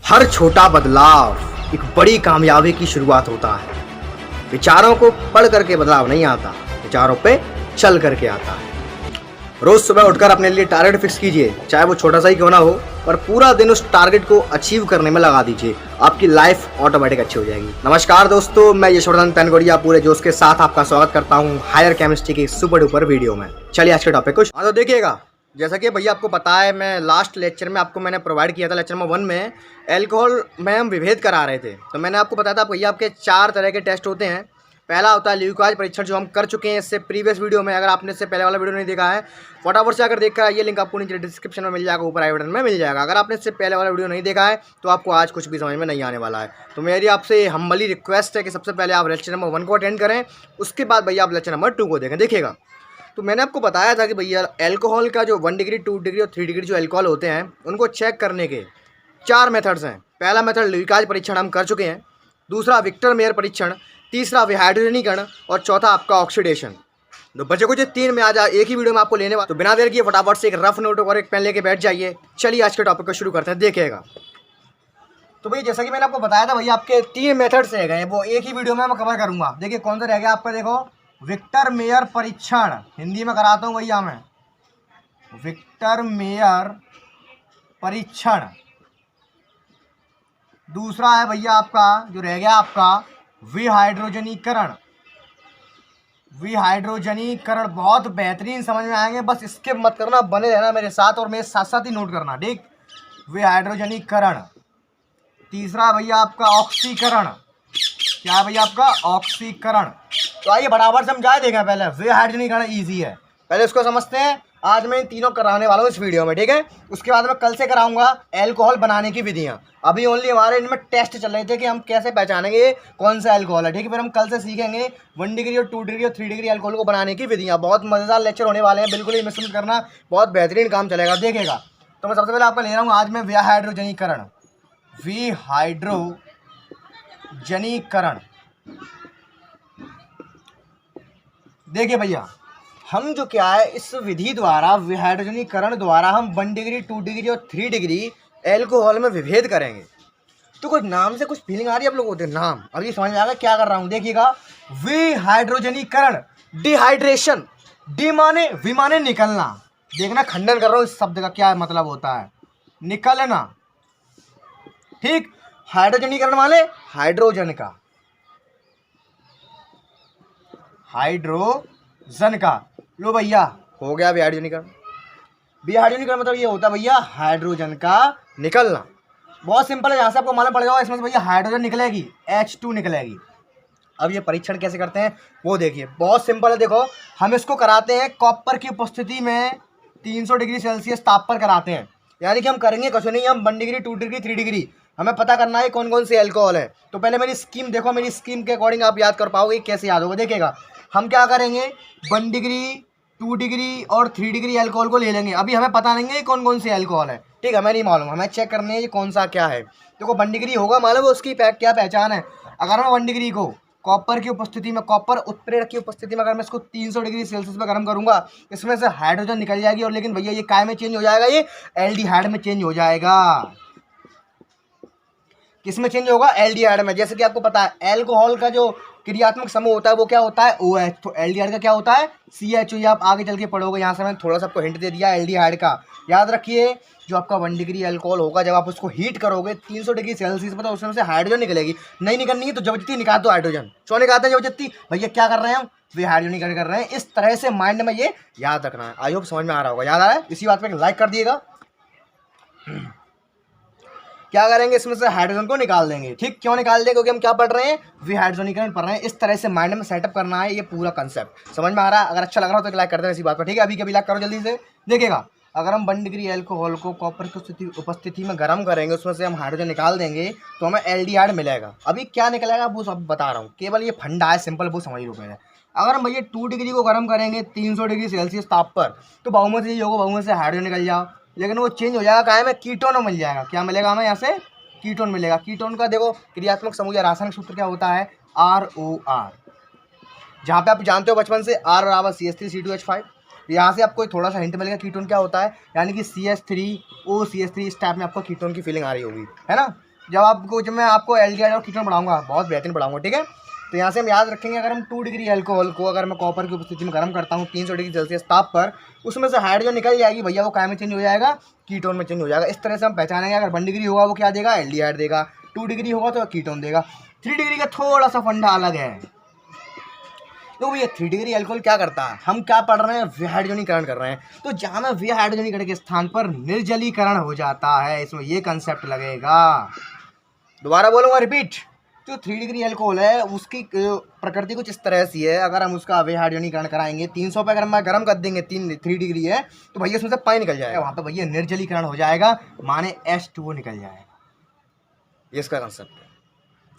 हर छोटा बदलाव एक बड़ी कामयाबी की शुरुआत होता है। विचारों को पढ़ करके बदलाव नहीं आता, विचारों पे चल करके आता है। रोज सुबह उठकर अपने लिए टारगेट फिक्स कीजिए, चाहे वो छोटा सा ही क्यों ना हो, पर पूरा दिन उस टारगेट को अचीव करने में लगा दीजिए। आपकी लाइफ ऑटोमेटिक अच्छी हो जाएगी। नमस्कार दोस्तों, मैं यशवर्धन पेनगोड़िया पूरे जोश के साथ आपका स्वागत करता हूँ हायर केमिस्ट्री की सुपर डुपर वीडियो में। चलिए आज के टॉपिक कुछ तो देखिएगा। जैसा कि भैया आपको पता है, मैं लास्ट लेक्चर में आपको मैंने प्रोवाइड किया था, लेक्चर नंबर 1 में एल्कोहल में हम विभेद करा रहे थे। तो मैंने आपको बताया था भैया आपके 4 तरह के टेस्ट होते हैं। पहला होता है ल्यूकाज परीक्षण, जो हम कर चुके हैं इससे प्रीवियस वीडियो में। अगर आपने इससे पहले वाला वीडियो नहीं देखा है, फटाफट से अगर देखकर आइए, लिंक आपको नीचे डिस्क्रिप्शन में मिल जाएगा, ऊपर आई बटन में मिल जाएगा। अगर आपने इससे पहले वाला वीडियो नहीं देखा है तो आपको आज कुछ भी समझ में नहीं आने वाला है। तो मेरी आपसे हम्बली रिक्वेस्ट है कि सबसे पहले आप लेक्चर नंबर 1 को अटेंड करें, उसके बाद भैया आप लेक्चर नंबर 2 को देखें। देखिएगा, तो मैंने आपको बताया था कि भैया एल्कोहल का जो 1 डिग्री, 2 डिग्री और 3 डिग्री जो एल्कोहल होते हैं, उनको चेक करने के 4 मेथड्स हैं। पहला मेथड ल्यूकाज परीक्षण हम कर चुके हैं, दूसरा विक्टर मेयर परीक्षण, तीसरा विहाइड्रोजनीकरण और चौथा आपका ऑक्सीडेशन। तो बच्चे कुछ 3 में आज एक ही वीडियो में आपको लेने वाला। तो बिना देर किए फटाफट से एक रफ नोट और एक पेन लेके बैठ जाइए। चलिए आज के टॉपिक को शुरू करते हैं। देखिएगा, तो भैया जैसा कि मैंने आपको बताया था, भैया आपके 3 मेथड्स रह गए, वो एक ही वीडियो में मैं कवर करूंगा। देखिए कौन सा रह गया आपका, देखो विक्टर मेयर परीक्षण, हिंदी में कराता हूँ भैया मैं, विक्टर मेयर परीक्षण। दूसरा है भैया आपका जो रह गया आपका विहाइड्रोजनीकरण। विहाइड्रोजनीकरण बहुत बेहतरीन समझ में आएंगे, बस इसके मत करना, बने रहना मेरे साथ और मेरे साथ साथ ही नोट करना, ठीक। विहाइड्रोजनीकरण। तीसरा भैया आपका ऑक्सीकरण। क्या है भैया आपका ऑक्सीकरण। तो आइए बराबर समझाए देखें। पहले विहाइड्रोजनीकरण इजी है, पहले इसको समझते हैं। आज मैं इन तीनों कराने वाला हूँ इस वीडियो में, ठीक है। उसके बाद मैं कल से कराऊंगा एल्कोहल बनाने की विधियाँ। अभी ओनली हमारे इनमें टेस्ट चल रहे थे कि हम कैसे पहचानेंगे कौन सा एल्कोहल है, ठीक है। फिर हम कल से सीखेंगे 1 डिग्री और 2 डिग्री और 3 डिग्री एल्कोहल को बनाने की विधियाँ। बहुत मज़ेदार लेक्चर होने वाले हैं, बिल्कुल ही मिस मत करना, बहुत बेहतरीन काम चलेगा, देखिएगा। तो मैं सबसे पहले आपका ले रहा हूँ आज मैं विहाइड्रोजनीकरण। विहाइड्रोजनीकरण। देखिए भैया, हम जो क्या है इस विधि द्वारा, विहाइड्रोजनीकरण द्वारा हम 1 डिग्री, 2 डिग्री और 3 डिग्री एल्कोहल में विभेद करेंगे। तो कुछ नाम से कुछ फीलिंग आ रही है आप लोगों को, नाम अभी समझ में आएगा क्या कर रहा हूं। देखिएगा, विहाइड्रोजनीकरण, डिहाइड्रेशन, डी माने वि माने निकलना। देखना, खंडन कर रहा हूं इस शब्द का, क्या मतलब होता है निकलना, ठीक। हाइड्रोजनीकरण वाले हाइड्रोजन का, हाइड्रोजन का। लो भैया हो गया विहाइड्रोजनीकरण। विहाइड्रोजनीकरण मतलब ये होता है भैया हाइड्रोजन का निकलना। बहुत सिंपल है, यहाँ से आपको मालूम पड़ जाएगा। इसमें से भैया हाइड्रोजन निकलेगी, H2 निकलेगी। अब ये परीक्षण कैसे करते हैं वो देखिए, बहुत सिंपल है। देखो, हम इसको कराते हैं कॉपर की उपस्थिति में 300 डिग्री सेल्सियस ताप पर कराते हैं। यानी कि हम करेंगे कुछ नहीं, हम 1 डिग्री, 2 डिग्री, 3 डिग्री हमें पता करना है कौन कौन से एल्कोहल है। तो पहले मेरी स्कीम देखो, मेरी स्कीम के अकॉर्डिंग आप याद कर पाओगे, कैसे याद होगा। देखिएगा, हम क्या करेंगे 1 डिग्री, 2 डिग्री और 3 डिग्री एल्कोहल को ले लेंगे। अभी हमें पता नहीं है कौन कौन से एल्कोहल है, ठीक, हमें नहीं मालूम, हमें चेक करने है ये कौन सा क्या है। देखो 1 डिग्री होगा, मालूम है उसकी क्या पहचान है। अगर मैं 1 डिग्री को कॉपर की उपस्थिति में, कॉपर उत्प्रेरक की उपस्थिति में अगर मैं इसको 300 डिग्री सेल्सियस पर गर्म करूंगा, इसमें से हाइड्रोजन निकल जाएगी। और लेकिन भैया ये काय में चेंज हो जाएगा, ये एल्डिहाइड में चेंज हो जाएगा। किसमें चेंज होगा, एल्डिहाइड में। जैसे कि आपको पता है एल्कोहल का जो क्रियात्मक समूह होता है वो क्या होता है, OH। तो एल्डिहाइड का क्या होता है, CHO। ये आप आगे चल के पढ़ोगे, यहाँ से मैंने थोड़ा सा आपको हिंट दे दिया एल्डिहाइड का। याद रखिए, जो आपका 1 डिग्री एल्कोहल होगा, जब आप उसको हीट करोगे 300 डिग्री सेल्सियस पर, तो उसमें से हाइड्रोजन निकलेगी। नहीं निकलनी है तो जबरदस्ती निकाल दो हाइड्रोजन। क्यों निकालते हैं जबरदस्ती भैया, क्या कर रहे हैं हम, विहाइड्रोजनीकरण कर रहे हैं। इस तरह से माइंड में ये याद रखना है। आई होप समझ में आ रहा होगा, याद आ रहा है। इसी बात पर लाइक कर दिएगा। क्या करेंगे, इसमें से हाइड्रोजन को निकाल देंगे, ठीक। क्यों निकाल देंगे, क्योंकि हम क्या पढ़ रहे हैं, विहाइड्रोजनीकरण पढ़ रहे हैं। इस तरह से माइंड में सेटअप करना है, ये पूरा कंसेप्ट समझ में आ रहा है। अगर अच्छा लग रहा हो तो लाइक कर देना इसी बात पर, ठीक है। अभी कभी लाइक करो जल्दी से। देखिएगा, अगर हम 1 डिग्री एल्कोहल को कॉपर की उपस्थिति में गर्म करेंगे, उसमें से हम हाइड्रोजन निकाल देंगे तो हमें एल्डिहाइड मिलेगा। अभी क्या निकलेगा वो सब बता रहा हूँ, केवल ये फंडा है, सिंपल, वो समझ लो पहले। अगर हम भैया 2 डिग्री को गर्म करेंगे 300 डिग्री सेल्सियस ताप पर, तो बहुमत से ये होगा, बहुमत से हाइड्रोजन निकल जाओ। लेकिन वो चेंज हो जाएगा, क्या है, में कीटोन मिल जाएगा। क्या मिलेगा हमें, यहाँ से कीटोन मिलेगा। कीटोन का देखो क्रियात्मक समूह या रासायनिक सूत्र क्या होता है, ROR। जहाँ पे आप जानते हो बचपन से R बराबर CH3C2H5। यहाँ से आपको थोड़ा सा हिंट मिलेगा कीटोन क्या होता है, यानी कि CH3OCH3। इस टाइप में आपको कीटोन की फीलिंग आ रही होगी, है ना। जब मैं आपको एल्डिहाइड और कीटोन पढ़ाऊंगा, बहुत बेहतरीन पढ़ाऊंगा, ठीक है। तो यहाँ से हम याद रखेंगे, अगर हम 2 डिग्री एल्कोहल को अगर मैं कॉपर की उपस्थिति में गर्म करता हूँ 300 डिग्री सेल्सियस ताप पर, उसमें से हाइड्रोजन निकल जाएगी भैया, वो काय में चेंज हो जाएगा, कीटोन में चेंज हो जाएगा। इस तरह से हम पहचानेंगे। अगर 1 डिग्री होगा वो क्या देगा, एल्डिहाइड देगा, 2 डिग्री होगा तो कीटोन देगा। 3 डिग्री का थोड़ा सा फंडा अलग है। तो भैया 3 डिग्री एल्कोहल क्या करता है, हम क्या पढ़ रहे हैं, विहाइड्रोजनीकरण कर रहे हैं। तो जहाँ में विहाइड्रोजनीकरण के स्थान पर निर्जलीकरण हो जाता है, इसमें ये कंसेप्ट लगेगा। दोबारा बोलूँगा, रिपीट। जो 3 डिग्री एल्कोहल है उसकी प्रकृति कुछ इस तरह सी है। अगर हम उसका विहाइड्रोजनीकरण कराएंगे 300 पे, अगर हम गर्म कर देंगे 3 डिग्री है तो भैया उसमें से पानी निकल जाएगा, वहाँ पे भैया निर्जलीकरण हो जाएगा, माने H2O निकल जाएगा। ये इसका कंसेप्ट है,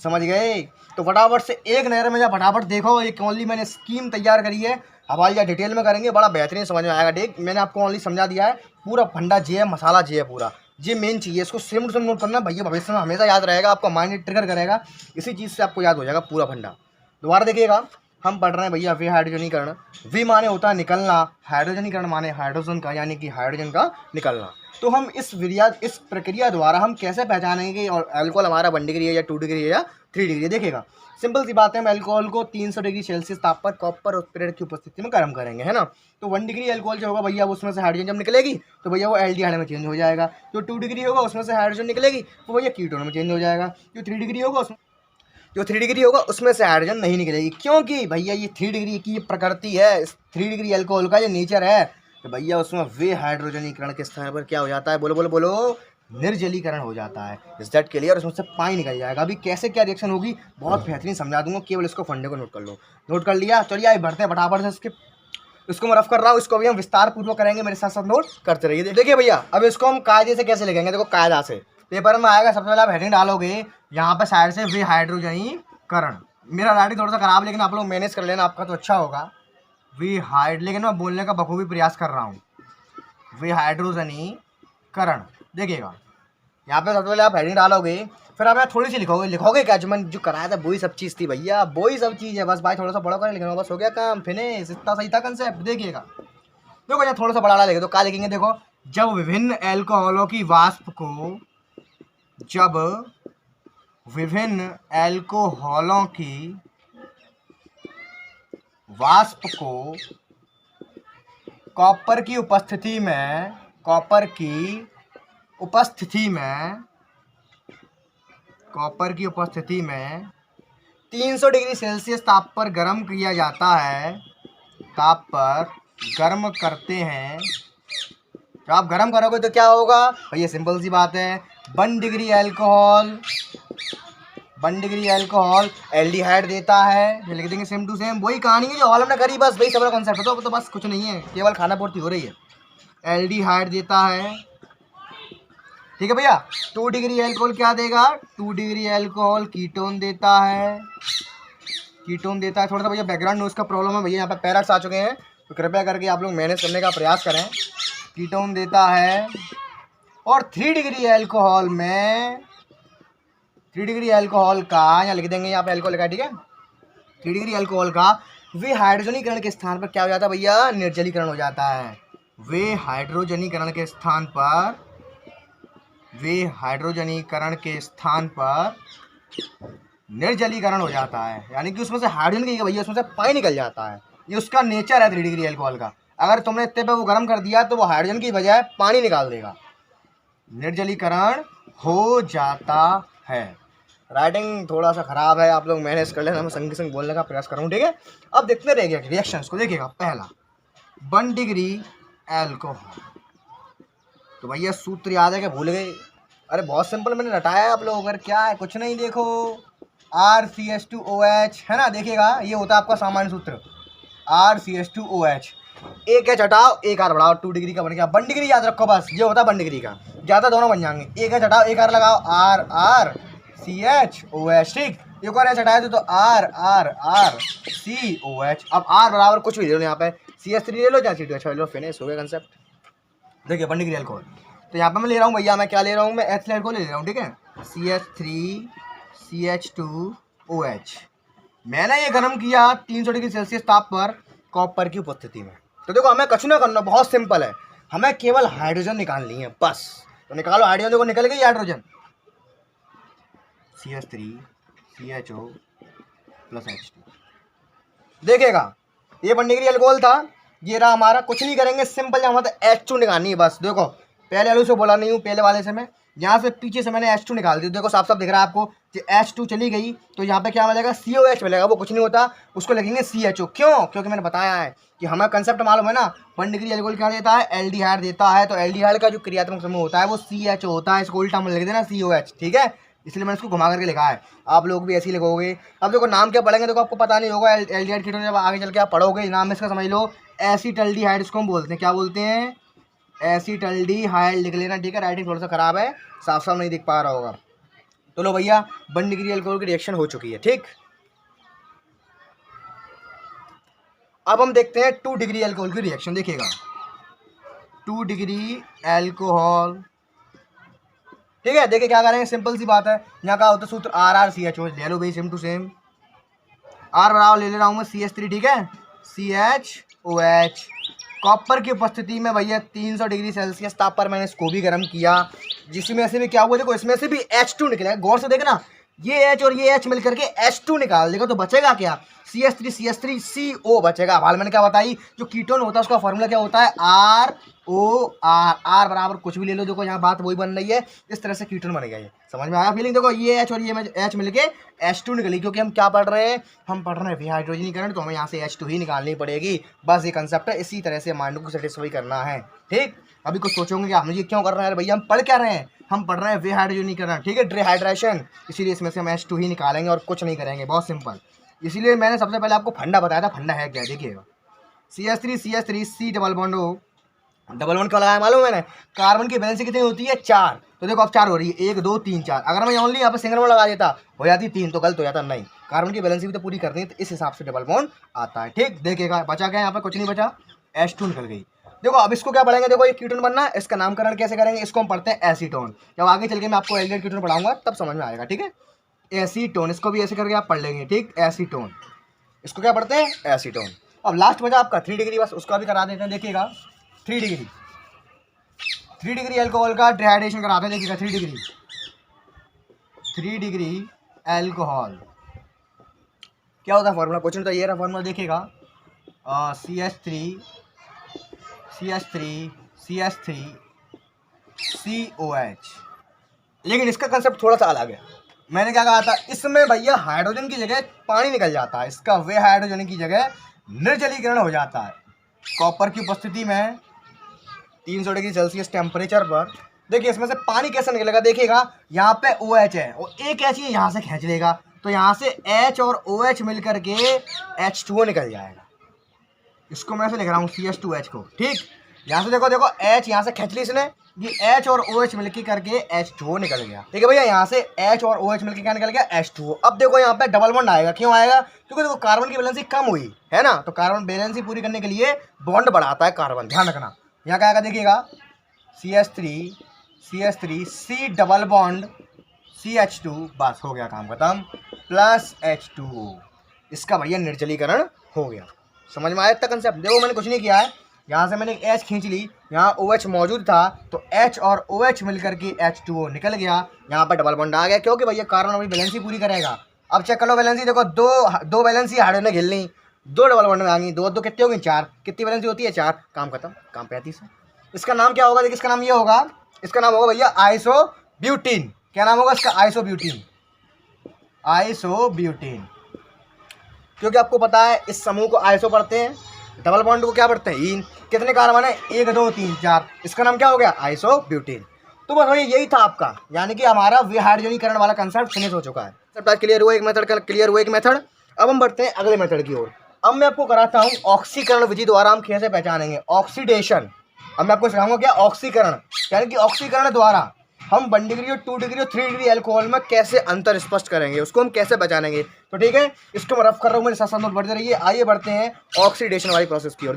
समझ गए। तो फटाफट से एक नहर में जा, फटाफट देखो, एक ओनली मैंने स्कीम तैयार करी है, हवाई या डिटेल में करेंगे, बड़ा बेहतरीन समझ में आएगा। ठीक, मैंने आपको ओनली समझा दिया है, पूरा फंडा जे है, मसाला जे है पूरा, ये मेन चाहिए। इसको सेम टू सेम नोट करना भैया, भविष्य में हमेशा याद रहेगा, आपका माइंड ट्रिगर करेगा, इसी चीज़ से आपको याद हो जाएगा पूरा फंडा। दोबारा देखिएगा, हम पढ़ रहे हैं भैया विहाइड्रोजनीकरण। वी माने होता है निकलना, हाइड्रोजनीकरण माने हाइड्रोजन का, यानी कि हाइड्रोजन का निकलना। तो हम इस प्रक्रिया द्वारा हम कैसे पहचानेंगे और अल्कोहल हमारा 1 डिग्री है या 2 डिग्री है या 3 डिग्री है। देखिएगा, सिंपल सी बात है, हम अल्कोहल को 300 डिग्री सेल्सियस ताप पर कॉपर उत्प्रेरक की उपस्थिति में गर्म करेंगे, है ना। तो 1 डिग्री अल्कोहल जो होगा भैया, उसमें से हाइड्रोजन जब निकलेगी तो भैया वो एल्डिहाइड में चेंज हो जाएगा। जो 2 डिग्री होगा उसमें से हाइड्रोजन निकलेगी तो भैया कीटोन में चेंज हो जाएगा। जो 3 डिग्री होगा उसमें से हाइड्रोजन नहीं निकलेगी, क्योंकि भैया ये 3 डिग्री की प्रकृति है, इस 3 डिग्री अल्कोहल का ये नेचर है। तो भैया उसमें विहाइड्रोजनीकरण के स्थान पर क्या हो जाता है, बोलो बोलो बोलो, निर्जलीकरण हो जाता है। इस दैट के लिए, और उसमें से पानी निकल जाएगा। अभी कैसे क्या रिएक्शन होगी बहुत बेहतरीन समझा दूंगा, केवल इसको फंडे को नोट कर लो। नोट कर लिया, चलिए आइए बढ़ते हैं फटाफट से। इसको मैं रफ कर रहा हूँ, इसको भी हम विस्तार पूर्वक करेंगे, मेरे साथ साथ नोट करते रहिए। देखिए भैया, अब इसको हम कायदे से कैसे लिखेंगे, देखो कायदा से पेपर में आएगा। सबसे पहले आप हेडिंग डालोगे यहाँ पे साइड से विहाइड्रोजनीकरण। मेरा राइटिंग थोड़ा सा खराब, लेकिन आप लोग मैनेज कर लेना, आपका तो अच्छा होगा। लेकिन मैं बोलने का बखूबी प्रयास कर रहा हूँ, विहाइड्रोजनीकरण। देखिएगा, यहाँ पे सबसे पहले आप हेडिंग डालोगे, फिर आप यहाँ थोड़ी सी लिखोगे क्या, जो मैंने जो कराया था वही सब चीज़ थी भैया, वही सब चीज़ है। बस भाई थोड़ा सा बड़ा कर लिखना, बस हो गया काम, फिनिश। इतना सही था कंसेप्ट। देखिएगा, देखो यहाँ थोड़ा सा बड़ा लिखे तो क्या लिखेंगे, देखो, जब विभिन्न अल्कोहलों की वाष्प को कॉपर की उपस्थिति में 300 डिग्री सेल्सियस ताप पर गर्म किया जाता है, ताप पर गर्म करते हैं। जब आप गर्म करोगे तो क्या होगा भैया, सिंपल सी बात है, 1 डिग्री अल्कोहल एल्डिहाइड देता है। ये लिख देंगे सेम टू सेम, वही कहानी है जो हॉल में करी, बस वही सब कॉन्सेप्ट है। तो बस कुछ नहीं है, केवल खाना पूर्ति हो रही है। एल्डिहाइड देता है, ठीक है भैया। 2 डिग्री अल्कोहल क्या देगा, 2 डिग्री अल्कोहल कीटोन देता है, थोड़ा सा भैया बैकग्राउंड नॉइज़ का प्रॉब्लम है भैया, यहाँ पे पैरेट्स आ चुके हैं, तो कृपया करके आप लोग मैनेज करने का प्रयास करें। कीटोन देता है, और 3 डिग्री अल्कोहल का, यहाँ लिख देंगे, यहाँ पे अल्कोहल लिखा है, ठीक है। 3 डिग्री अल्कोहल का विहाइड्रोजनीकरण के स्थान पर क्या हो जाता है भैया, निर्जलीकरण हो जाता है। विहाइड्रोजनीकरण के स्थान पर निर्जलीकरण हो जाता है, यानी कि उसमें से हाइड्रोजन की भैया उसमें से पानी निकल जाता है। ये उसका नेचर है 3 डिग्री अल्कोहल का। अगर तुमने इतने पे वो गर्म कर दिया तो वो हाइड्रोजन की बजाय पानी निकाल देगा, निर्जलीकरण हो जाता है। राइटिंग थोड़ा सा खराब है, आप लोग मैनेज कर लेना, मैं संग संग बोलने का प्रयास कर रहा हूँ, ठीक है। अब देखते रहेगा रिएक्शंस को। देखिएगा, पहला 1 डिग्री अल्कोहल, तो भैया सूत्र याद है क्या, भूल गए? अरे बहुत सिंपल, मैंने रटाया है आप लोग, अगर क्या है कुछ नहीं, देखो RCH2OH है ना। देखिएगा, ये होता है आपका सामान्य सूत्र, RCH2OH। एक H हटाओ, एक R बढ़ाओ, 2 डिग्री का बन गया। 1 डिग्री याद रखो बस, ये होता है 1 डिग्री का, ज़्यादा दोनों बन जाएंगे। एक H हटाओ, एक R लगाओ, RCHOH, ठीक। एक और H हटाए तो RCOH। अब R बराबर कुछ भी ले लो, यहाँ पे CH3 ले लो, चाहे C2H ले लो, फिनिश हो गया कंसेप्ट। देखिए 1 डिग्री अल्कोहल, तो यहाँ पे मैं ले रहा हूँ भैया, मैं क्या ले रहा हूँ, मैं एथिल अल्कोहल ले रहा हूँ, ठीक है। CH3CH2OH। मैंने ये गर्म किया 300 डिग्री सेल्सियस ताप पर कॉपर की उपस्थिति में। तो देखो, हमें कुछ ना करना, बहुत सिंपल है, हमें केवल हाइड्रोजन निकालनी है बस। तो निकालो हाइड्रोजन, देखो निकल गई hydrogen. CH3 CHO plus H2। देखिएगा ये 1 डिग्री अल्कोहल था, ये रहा हमारा। कुछ नहीं करेंगे, सिंपल हमारा तो H2 निकालनी है बस। देखो पहले वाले से बोला नहीं हूँ, पहले वाले से मैं यहाँ से पीछे से मैंने H2 निकाल दी। देखो साफ साफ दिख रहा है आपको कि H2 चली गई तो यहाँ पे क्या मिलेगा, COH मिलेगा। वो कुछ नहीं होता, उसको लिखेंगे CHO। क्यों? क्योंकि मैंने बताया है कि हमें कंसेप्ट मालूम है ना, 1 डिग्री अल्कोहल क्या देता है, एल्डिहाइड देता है। तो एल्डिहाइड का जो क्रियात्मक समूह होता है वो CHO होता है। इसको उल्टा में लिख देना COH, ठीक है। इसलिए मैंने इसको घुमा करके लिखा है, आप लोग भी ऐसे ही लिखोगे। अब देखो नाम क्या पढ़ेंगे, देखो आपको पता नहीं होगा एल्डिहाइड कीटोन, जब आगे चल के आप पढ़ोगे नाम इसका समझ लो एसीटल्डिहाइड। इसको हम बोलते हैं, क्या बोलते हैं, एसीटल्डिहाइड लिख लेना, ठीक है। राइटिंग थोड़ा सा खराब है, साफ साफ नहीं दिख पा रहा होगा। तो लो भैया 1 डिग्री अल्कोहल की रिएक्शन हो चुकी है, ठीक। अब हम देखते हैं 2 डिग्री अल्कोहल की रिएक्शन। देखिएगा 2 डिग्री अल्कोहल, ठीक है। देखिए क्या करेंगे, सिंपल सी बात है। यहाँ का होता है सूत्र RrCHO, ले लो भाई सेम टू सेम। R बराबर ले रहा हूँ मैं CH3, ठीक है, CHOH। कॉपर की उपस्थिति में भैया 300 डिग्री सेल्सियस ताप पर मैंने इसको भी गर्म किया, जिसमें से भी क्या हुआ, देखो इसमें से भी H2 निकलेगा। गौर से देखना, ये H और ये H मिल करके H2 निकाल देगा, तो बचेगा क्या, CH3 CO बचेगा। हाल मैंने क्या बताई, जो कीटोन होता है उसका फॉर्मूला क्या होता है, ROR। R बराबर कुछ भी ले लो, देखो यहाँ बात वही बन रही है। इस तरह से कीटोन बनेगा, ये समझ में आया फीलिंग। देखो ये H और ये H मिलके H2 निकली, क्योंकि हम क्या पढ़ रहे हैं, हम पढ़ रहे हैं विहाइड्रोजनीकरण, तो हमें यहाँ से H2 ही निकालनी पड़ेगी। बस ये कंसेप्ट है, इसी तरह से माइंड को सेटिस्फाई करना है, ठीक। अभी कुछ सोचोगे कि हम ये क्यों कर रहे हैं भैया, हम पढ़ क्या रहे हैं, हम पढ़ रहे हैं विहाइड्रोजनीकरण, ठीक है, डिहाइड्रेशन। इसीलिए इसमें से हम H2 ही निकालेंगे और कुछ नहीं करेंगे, बहुत सिंपल। इसीलिए मैंने सबसे पहले आपको फंडा बताया था। फंडा है क्या, देखिएगा CH3 C double bond O, double bond क्या लगाया मालूम मैंने, कार्बन की वैलेंसी कितनी होती है, 4। तो देखो अब 4 हो रही है, 1 2 3 4। अगर मैं ओनली यहाँ पे सिंगल बॉन्ड लगा देता हो जाती 3, तो गलत हो जाता। नहीं, कार्बन की वैलेंसी भी तो पूरी करनी है, तो इस हिसाब से डबल बॉन्ड आता है, ठीक। देखिएगा बचा क्या, यहाँ पे कुछ नहीं बचा, H2 निकल गई। देखो अब इसको क्या पढ़ेंगे, देखो ये कीटोन बनना है, इसका नामकरण कैसे करेंगे, इसको हम पढ़ते हैं एसीटोन। जब आगे चल के मैं आपको एल्डिहाइड कीटोन पढ़ाऊंगा तब समझ में आएगा, ठीक है। एसीटोन, इसको भी ऐसे करके आप पढ़ लेंगे, ठीक, एसीटोन। इसको क्या पढ़ते हैं, एसीटोन। अब लास्ट बचा आपका 3 डिग्री, बस उसका भी करा देते हैं। देखिएगा 3 डिग्री अल्कोहल का डिहाइड्रेशन कराते हैं। देखिएगा 3 डिग्री अल्कोहल क्या होता है फॉर्मूला, क्वेश्चन तो ये रहा फॉर्मूला। देखिएगा CH3 COH। लेकिन इसका कंसेप्ट थोड़ा सा अलग है। मैंने क्या कहा था, इसमें भैया हाइड्रोजन की जगह पानी निकल जाता है, इसका वे हाइड्रोजन की जगह निर्जलीकरण हो जाता है कॉपर की उपस्थिति में 300 डिग्री सेल्सियस टेम्परेचर पर। देखिए इसमें से पानी कैसे निकलेगा, देखिएगा यहाँ पे OH है और एक H ही यहाँ से खींच लेगा, तो यहाँ से H और OH मिल करके H2O निकल जाएगा। इसको मैं ऐसे लिख रहा हूँ CH2H को, ठीक। यहाँ से देखो H यहाँ से खींच ली इसने, ये H और OH मिलकर करके H2O निकल गया, ठीक है भैया। यहाँ से H और OH मिलकर क्या निकल गया, H2O। अब देखो यहाँ पे डबल बॉन्ड आएगा, क्यों आएगा, क्योंकि देखो कार्बन की वैलेंसी कम हुई है ना, तो कार्बन वैलेंसी पूरी करने के लिए बॉन्ड बढ़ाता है कार्बन, ध्यान रखना। यहाँ क्या आएगा, देखिएगा CH3 C double bond CH2, बस हो गया काम खत्म, प्लस H2O। इसका भैया निर्जलीकरण हो गया। समझ में आया इतना कंसेप्ट। देखो मैंने कुछ नहीं किया है, यहाँ से मैंने H खींच ली, यहाँ OH मौजूद था, तो H और OH मिलकर के H2O निकल गया। यहाँ पर डबल बॉन्ड आ गया, क्योंकि भैया कार्बन अपनी वैलेंसी पूरी करेगा। अब चेक कर लो वैलेंसी, देखो दो वैलेंसी हाइड्रोजन ने घिल ली, 2 डबल बॉन्ड में आ गई, 2 कितनी होगी, 4। कितनी वैलेंसी होती है, 4। काम खत्म, काम 35 है। इसका नाम क्या होगा, देखिए इसका नाम ये होगा, इसका नाम होगा भैया आइसोब्यूटीन। क्या नाम होगा इसका, आइसोब्यूटीन। क्योंकि आपको पता है इस समूह को आइसो पढ़ते हैं, डबल बॉन्ड को क्या पढ़ते हैं, इन। कितने कार्बन है, 1 2 3 4। इसका नाम क्या हो गया, आइसोब्यूटीन। तो बस वही यही था आपका, यानी कि हमारा विहाइड्रोजनीकरण वाला कंसेप्ट फिनिश हो चुका है। सबका क्लियर हुआ, एक मेथड का क्लियर हुआ, एक मेथड। अब हम बढ़ते हैं अगले मेथड की ओर। अब मैं आपको कराता हूँ ऑक्सीकरण विधि द्वारा हम कैसे पहचानेंगे ऑक्सीडेशन। अब मैं आपको सिखाऊंगा क्या, ऑक्सीकरण, यानी कि ऑक्सीकरण द्वारा हम 1 डिग्री और 2 डिग्री और 3 डिग्री अल्कोहल में कैसे अंतर स्पष्ट करेंगे, उसको हम कैसे पहचानेंगे। तो ठीक है, इसको मैं रफ कर रहा हूँ, मेरे साथ साथ नोट बढ़ते रहिए। आइए बढ़ते हैं ऑक्सीडेशन वाली प्रोसेस की ओर।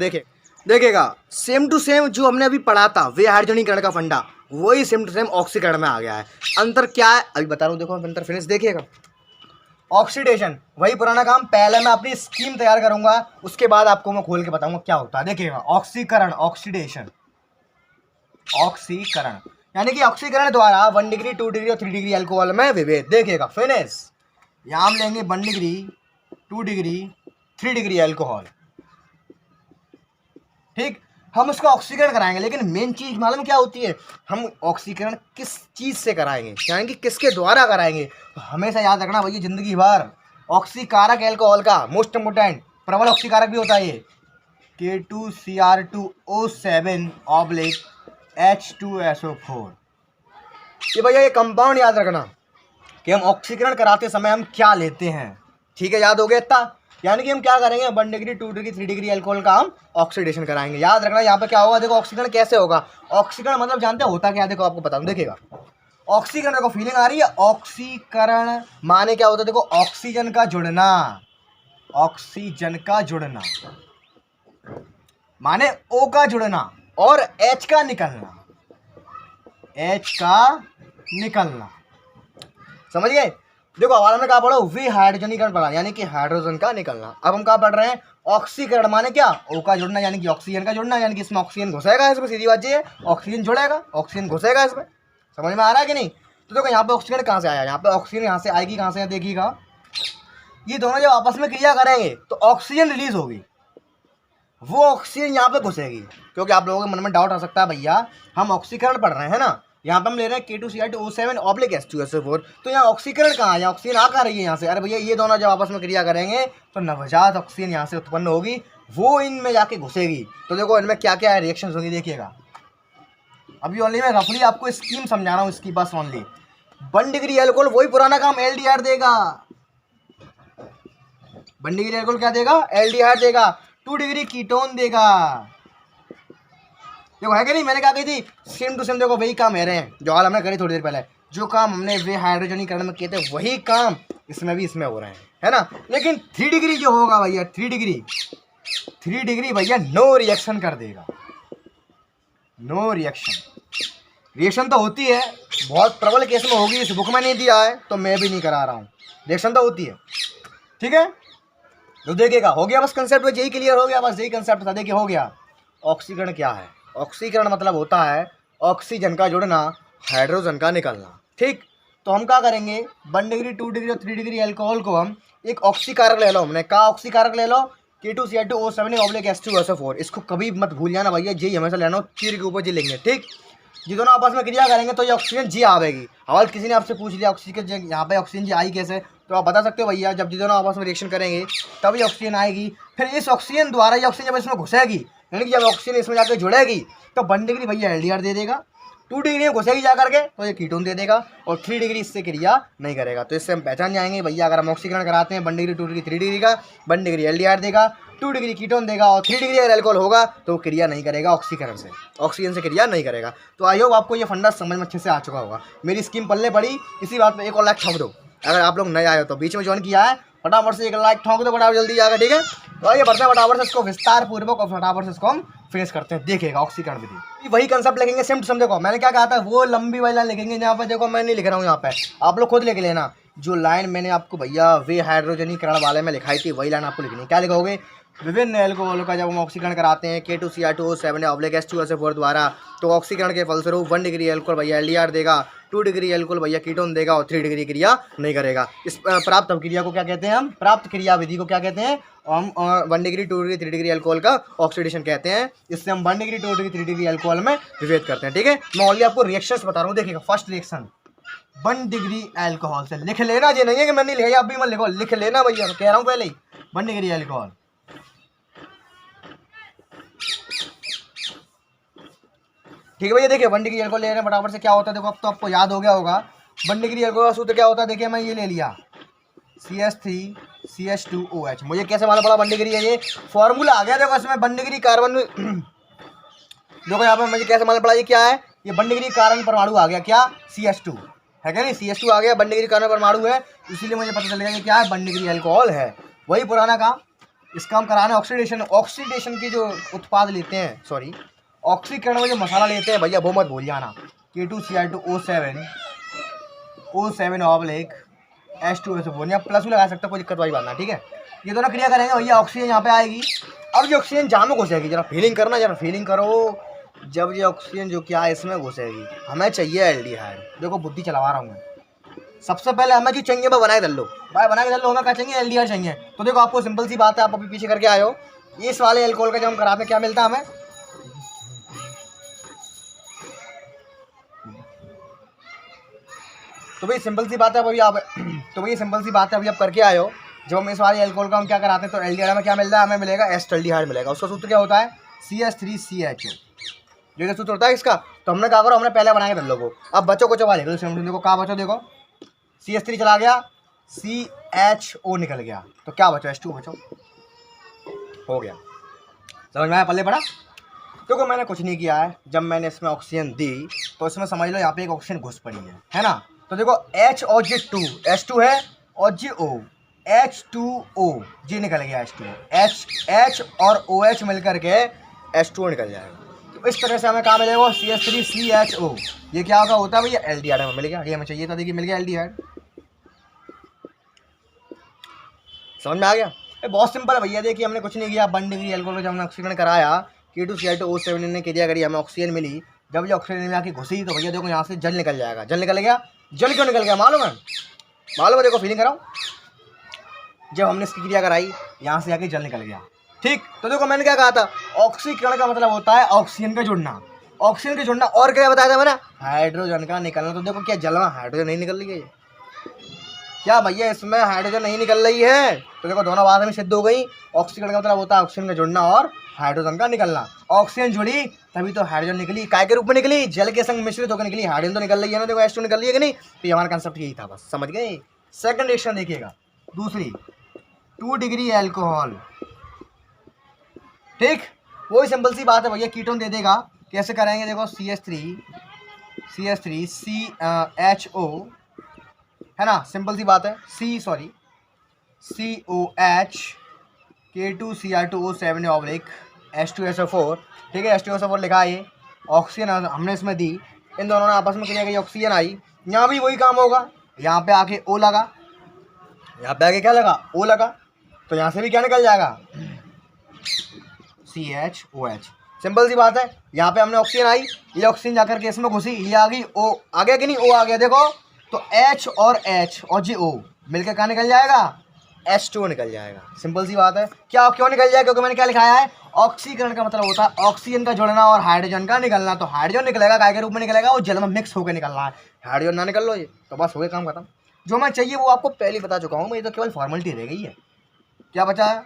देखिएगा सेम टू सेम जो हमने अभी पढ़ा था विहाइड्रोजनीकरण का फंडा, वही सेम टू सेम ऑक्सीकरण में आ गया है। अंतर क्या है अभी बता रहा हूँ, देखो अंतर फिनिश देखिएगा। ऑक्सीडेशन वही पुराना काम, पहले मैं अपनी स्कीम तैयार करूंगा, उसके बाद आपको मैं खोल के बताऊंगा क्या होता है। देखिएगा ऑक्सीकरण, ऑक्सीडेशन, ऑक्सीकरण यानी कि ऑक्सीकरण द्वारा 1 डिग्री 2 डिग्री और 3 डिग्री अल्कोहल में विभेद। देखिएगा फिनिश। यहाँ हम लेंगे 1 डिग्री 2 डिग्री 3 डिग्री अल्कोहल, ठीक। हम उसको ऑक्सीकरण कराएंगे, लेकिन मेन चीज मालूम क्या होती है, हम ऑक्सीकरण किस चीज से कराएंगे, यानी कि किसके द्वारा कराएंगे। तो हमेशा याद रखना भैया जिंदगी भर ऑक्सीकारक एल्कोहल का मोस्ट इम्पोर्टेंट प्रबल ऑक्सीकारक भी होता है ये K2Cr2O7 ऑब्लिक H2SO4। ये भैया ये कंपाउंड याद रखना कि हम ऑक्सीकरण कराते समय हम क्या लेते हैं, ठीक है। याद हो गया इतना। यानी कि हम क्या करेंगे 1 डिग्री 2 डिग्री 3 डिग्री अल्कोहल का हम ऑक्सीडेशन कराएंगे। याद रखना यहाँ पे क्या होगा, देखो ऑक्सीकरण कैसे होगा। ऑक्सीकरण मतलब जानते हो होता क्या है, देखो आपको बता दूं। देखिएगा ऑक्सीकरण, देखो फीलिंग आ रही है। ऑक्सीकरण माने क्या होता है, देखो ऑक्सीजन का जुड़ना, ऑक्सीजन का जुड़ना माने O का जुड़ना और H का निकलना, H का निकलना, समझ गए। देखो अब हमने कहा पढ़ो विहाइड्रोजनीकरण पढ़ा, यानी कि हाइड्रोजन का निकलना। अब हम क्या पढ़ रहे हैं, ऑक्सीकरण माने क्या, O का जुड़ना यानी कि ऑक्सीजन का जुड़ना, यानी कि इसमें ऑक्सीजन घुसेगा, इसमें सीधी बात ये है ऑक्सीजन जुड़ेगा, ऑक्सीजन घुसेगा इसमें। समझ में आ रहा है कि नहीं। तो देखो यहाँ पे ऑक्सीजन कहाँ से आया, यहाँ पे ऑक्सीजन यहाँ से आएगी, कहाँ से देखिएगा, ये दोनों जब आपस में क्रिया करेंगे तो ऑक्सीजन रिलीज होगी, वो ऑक्सीजन यहाँ पे घुसेगी। क्योंकि आप लोगों के मन में डाउट आ सकता है भैया हम ऑक्सीकरण पढ़ रहे हैं ना, यहाँ पे हम ले रहे हैं K2Cr2O7 ऑब्लिक H2SO4, तो यहाँ ऑक्सीकरण कहाँ है, ऑक्सीजन आ कहाँ रही है यहाँ से। अरे भैया ये दोनों जब आपस में क्रिया करेंगे तो नवजात ऑक्सीजन यहाँ से उत्पन्न होगी, वो इनमें जाके घुसेगी। तो देखो इनमें क्या क्या है रिएक्शन होगी, देखिएगा। अभी ओनली मैं रफली आपको स्कीम समझा रहा हूँ इसकी, बस ओनली 1 डिग्री अल्कोहल वही पुराना काम एल्डिहाइड देगा, 1 डिग्री अल्कोहल क्या देगा, एल्डिहाइड देगा। 2 डिग्री कीटोन देगा। देखो है कि नहीं, मैंने क्या कही थी, सेम टू सेम देखो वही काम है रहे हैं जो हाल हमने करी थोड़ी देर पहले। जो काम हमने वे हाइड्रोजनीकरण में किए थे वही काम इसमें भी इसमें हो रहे हैं, है ना। लेकिन 3 डिग्री जो होगा भैया, 3 डिग्री भैया नो रिएक्शन कर देगा, नो रिएक्शन। रिएक्शन तो होती है, बहुत प्रबल केस में होगी, इस बुक में नहीं दिया है तो मैं भी नहीं करा रहा हूँ, रिएक्शन तो होती है, ठीक है। तो देखिएगा हो गया बस कंसेप्ट में यही क्लियर हो गया, बस यही कंसेप्ट था। देखिए हो गया। ऑक्सीकरण क्या है, ऑक्सीकरण मतलब होता है ऑक्सीजन का जुड़ना, हाइड्रोजन का निकलना, ठीक। तो हम क्या करेंगे 1 डिग्री 2 डिग्री और 3 डिग्री अल्कोहल को हम एक ऑक्सीकारक ले लो, हमने कहा ऑक्सीकारक ले लो K2Cr2O7 ऑब्लिक H2SO4। इसको कभी मत भूल जाना भैया, जी हमेशा लेना तीर के ऊपर जी लेंगे, ठीक। ये दोनों आपस में क्रिया करेंगे तो ये ऑक्सीजन जी आवेगी। हवाल किसी ने आपसे पूछ लिया ऑक्सीजन यहाँ पे ऑक्सीजन जी आई कैसे, तो आप बता सकते हो भैया जब ये दोनों आपस में रिएक्शन करेंगे तभी ऑक्सीजन आएगी। फिर इस ऑक्सीजन द्वारा ये ऑक्सीजन जब इसमें घुसेगी, यानी कि जब ऑक्सीजन इसमें जाकर जुड़ेगी तो 1 डिग्री भैया एल्डिहाइड दे देगा, 2 डिग्री में घुसेगी जा करके तो ये कीटोन दे देगा, और 3 डिग्री इससे क्रिया नहीं करेगा। तो इससे हम पहचान जाएंगे भैया अगर हम ऑक्सीकरण कराते हैं 1 डिग्री 2 डिग्री 3 डिग्री का, 1 डिग्री एल्डिहाइड देगा, 2 डिग्री कीटोन देगा, और 3 डिग्री अगर अल्कोहल होगा तो वो क्रिया नहीं करेगा ऑक्सीकरण से, ऑक्सीजन से क्रिया नहीं करेगा। तो आई होप आपको ये फंडा समझ में अच्छे से आ चुका होगा। मेरी स्कीम पल्ले पड़ी, इसी बात पे एक और लाइक ठोक दो। अगर आप लोग नए आए हो तो बीच में ज्वाइन किया है फटाफट से एक लाइक ठोक दो, फटाफट जल्दी जाएगा, ठीक है। तो आइए बढ़ते हैं फटाफट से इसको विस्तार पूर्वक और फटाफट से इसको हम फिनिश करते हैं। देखिएगा ऑक्सीकरण विधि वही कंसेप्ट लिखेंगे सेम टू सेम। देखो मैंने क्या कहा था, वो लंबी वाली लाइन लिखेंगे यहाँ पर, देखो मैं नहीं लिख रहा हूँ यहाँ पे, आप लोग खुद लिख लेना। जो लाइन मैंने आपको भैया वे हाइड्रोजनीकरण वाले में लिखाई थी वही लाइन आपको लिखनी है। क्या लिखोगे, विभिन्न एल्कोहलों का जब हम ऑक्सीकरण कराते हैं K2Cr2O7 ऑब्लिक H2SO4 द्वारा, तो ऑक्सीकरण के फलस्वरूप 1 डिग्री अल्कोहल भैया एल्डिहाइड देगा, 2 डिग्री अल्कोहल भैया कीटोन देगा, और 3 डिग्री क्रिया नहीं करेगा। इस प्राप्त क्रिया को क्या कहते हैं हम, प्राप्त क्रिया विधि को क्या कहते हैं हम, 1 डिग्री 2 डिग्री 3 डिग्री अल्कोहल का ऑक्सीडेशन कहते हैं। इससे हम 1 डिग्री 2 डिग्री 3 डिग्री अल्कोहल में विभेद करते हैं, ठीक है। मैं ऑनली आपको रिएक्शंस बता रहा हूँ। देखिएगा फर्स्ट रिएक्शन 1 डिग्री अल्कोहल से, लिख लेना, ये नहीं है कि मैं नहीं लिखा, आप भी मत लिखो, लिख लेना भैया, मैं कह रहा हूँ पहले ही 1 डिग्री अल्कोहल, ठीक है भैया। देखिए 1 डिग्री अल्कोहल ले रहे हैं बराबर से क्या होता है, देखो अब तो आपको याद हो गया होगा 1 डिग्री अल्कोहल का सूत्र क्या होता है। देखिए मैं ये ले लिया CH3CH2OH, मुझे कैसे मालूम पड़ा 1 डिग्री है, ये फॉर्मूला आ गया। देखो इसमें 1 डिग्री कार्बन देखो यहाँ पे मुझे कैसे मालूम पड़ा, ये क्या है, ये 1 डिग्री कार्बन परमाणु आ गया, क्या CH2 है क्या नहीं, CH2 आ गया, 1 डिग्री कार्बन परमाणु है, इसीलिए मुझे पता चल गया कि क्या है 1 डिग्री अल्कोहल है। वही पुराना काम, इसका हम कराना ऑक्सीडेशन, ऑक्सीडेशन की जो उत्पाद लेते हैं, सॉरी ऑक्सीकरण में जो मसाला लेते हैं भैया वो मत भूल जाना, K2Cr2O7 ऑब्लिक H2SO4, यहाँ प्लस भी लगा सकता, कोई दिक्कत वाली बात ना, ठीक है। ये दोनों क्रिया करेंगे भैया, ऑक्सीजन यहाँ पे आएगी। अब जो ऑक्सीजन जहाँ में घुसेगी, जरा फीलिंग करना, जरा फीलिंग करो, जब ये ऑक्सीजन जो क्या है इसमें घुसेगी, हमें चाहिए एल्डिहाइड। देखो बुद्धि चलवा रहा हूँ मैं। सबसे पहले हमें जो चाहिए वो बनाए दल लो भाई, बनाए दल लो। हमें क्या चाहिए? एल्डिहाइड चाहिए। तो देखो आपको सिंपल सी बात है, आप अभी पीछे करके आए हो, इस वाले एल्कोहल का जब हम कराते हैं क्या मिलता है हमें? तो भाई सिंपल सी बात है अभी आप तो भाई सिंपल सी बात है अभी आप करके आए हो, जब हम इस वाले एल्कोहल का हम क्या कराते हैं तो एल्डिहाइड में क्या मिलता है? हमें मिलेगा एस्टल्डिहाइड मिलेगा। उसका सूत्र क्या होता है? CH3CHO। जो सूत्र होता है इसका। तो हमने क्या करो, हमने पहले बनाया था लोगों। अब बच्चों को चबा देखो, देखो कहाँ बचो, देखो CH3 चला गया, CHO निकल गया, तो क्या बचो? H2 बचो। हो गया, समझ में आया? पल्ले पड़ा? देखो मैंने कुछ नहीं किया है, जब मैंने इसमें ऑक्सीजन दी तो इसमें समझ लो यहाँ पे एक ऑक्सीजन घुस पड़ी है ना। तो देखो H और G2, H2 है और GO, H2O, G निकल गया H2O, H और OH मिल करके H2O निकल जाएगा। तो इस तरह से हमें कहाँ मिलेगा? CH3CHO। ये क्या होता है भैया? एल्डिहाइड में मिल गया। ये हमें चाहिए था, देखिए मिल गया एल्डिहाइड। समझ में आ गया? बहुत सिंपल है भैया। देखिए हमने कुछ नहीं किया, 1 डिग्री एल्कोहल जब हमने ऑक्सीजन कराया, K2Cl2O7 ने क्रिया करी, हमें ऑक्सीजन मिली। जब ये ऑक्सीजन में आके घुसी तो भैया देखो यहाँ से जल निकल जाएगा। जल निकल गया। जल क्यों निकल गया मालूम है? मालूम है? देखो फीलिंग कराओ। जब हमने इसकी क्रिया कराई यहाँ से आके जल निकल गया, ठीक। तो देखो मैंने क्या कहा था, ऑक्सीकरण का मतलब होता है ऑक्सीजन का जुड़ना। ऑक्सीजन का जुड़ना और क्या बताया था मैंने? हाइड्रोजन का निकलना। तो देखो क्या जल में हाइड्रोजन नहीं निकल रही है? क्या भैया इसमें हाइड्रोजन नहीं निकल रही है? तो देखो दोनों बात में सिद्ध हो गई। ऑक्सीकरण का मतलब होता है ऑक्सीजन का जुड़ना और हाइड्रोजन का निकलना। ऑक्सीजन जुड़ी तभी तो हाइड्रोजन निकली। काय के रूप में निकली? जल के संग मिश्रित होकर निकली। हाइड्रोजन तो निकल रही है ना, देखो H2 निकल रही है कि नहीं? तो ये हमारा कंसेप्ट यही था, बस समझ गए। सेकंड रिएक्शन देखिएगा, दूसरी 2 डिग्री एल्कोहल, ठीक। वही सिंपल सी बात है भैया, कीटोन दे देगा। कैसे करेंगे? देखो CH3 CHO है ना, सिंपल सी बात है। COH K2Cr2O7 ऑब्लिक H2SO4, ठीक है। H2SO4 लिखा है। ये ऑक्सीजन हमने इसमें दी, इन दोनों ने आपस में क्रिया की, ऑक्सीजन आई। यहाँ भी वही काम होगा, यहाँ पे आके O लगा, यहाँ पे आके क्या लगा? O लगा। तो यहाँ से भी क्या निकल जाएगा? CHOH। सिंपल सी बात है। यहाँ पे हमने ऑक्सीजन आई, ये ऑक्सीजन जाकर के इसमें घुसी, ये आ गई O, आ गया कि नहीं? O आ गया। देखो तो H और GO मिलकर कहाँ निकल जाएगा? H2O निकल जाएगा। सिंपल सी बात है। क्या क्यों निकल जाएगा? क्योंकि मैंने क्या लिखाया है? ऑक्सीकरण का मतलब होता है ऑक्सीजन का जुड़ना और हाइड्रोजन का निकलना। तो हाइड्रोजन निकलेगा, काय के रूप में निकलेगा? वो जल में मिक्स होकर निकलना है। हाइड्रोजन ना निकल लो ये तो बस हो गया काम खत्म। जो मैं चाहिए वो आपको पहले बता चुका हूँ मैं, ये तो केवल फॉर्मेलिटी रह गई है। क्या बचा है?